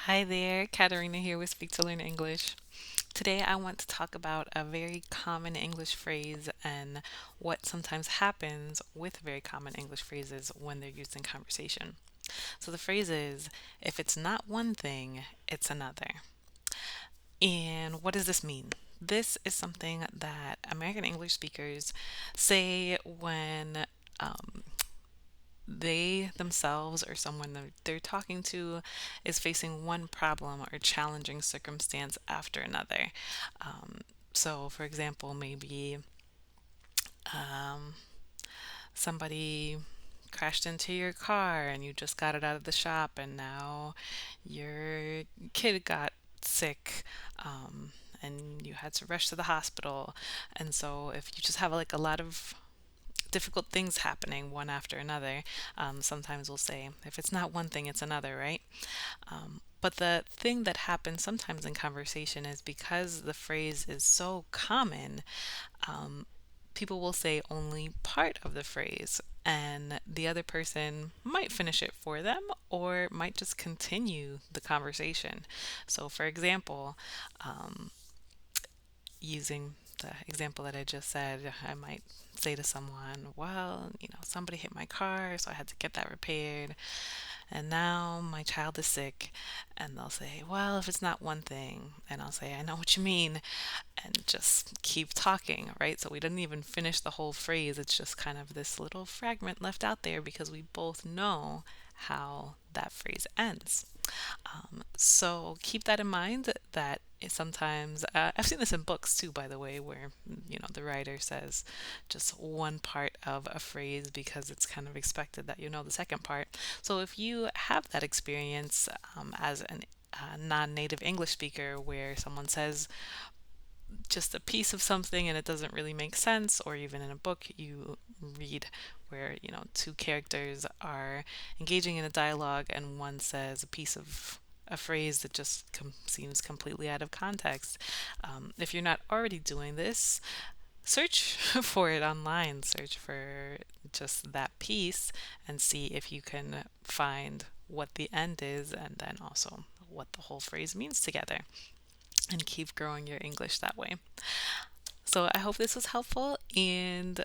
Hi there, Katarina here with Speak to Learn English. Today I want to talk about a very common English phrase and what sometimes happens with very common English phrases when they're used in conversation. So the phrase is, if it's not one thing, it's another. And what does this mean? This is something that American English speakers say when they themselves or someone they're talking to is facing one problem or challenging circumstance after another. So, for example, maybe somebody crashed into your car and you just got it out of the shop, and now your kid got sick. And you had to rush to the hospital. And so, if you just have like a lot of difficult things happening one after another, sometimes we'll say, if it's not one thing, it's another, right? But the thing that happens sometimes in conversation is because the phrase is so common, people will say only part of the phrase, and the other person might finish it for them or might just continue the conversation. So, for example, using the example that I just said, I might say to someone, well, somebody hit my car, so I had to get that repaired, and now my child is sick. And they'll say, well, if it's not one thing, and I'll say, I know what you mean, and just keep talking, right? So we didn't even finish the whole phrase. It's just kind of this little fragment left out there because we both know how that phrase ends. So keep that in mind that sometimes, I've seen this in books too, by the way, where, the writer says just one part of a phrase because it's kind of expected that you know the second part. So if you have that experience as an non-native English speaker where someone says just a piece of something and it doesn't really make sense, or even in a book you read where, two characters are engaging in a dialogue and one says a piece of a phrase that just seems completely out of context. If you're not already doing this, search for it online, search for just that piece and see if you can find what the end is and then also what the whole phrase means together, and keep growing your English that way. So I hope this was helpful, and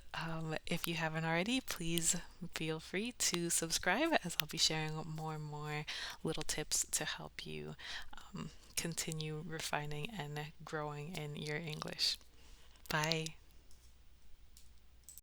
if you haven't already, please feel free to subscribe as I'll be sharing more and more little tips to help you continue refining and growing in your English. Bye.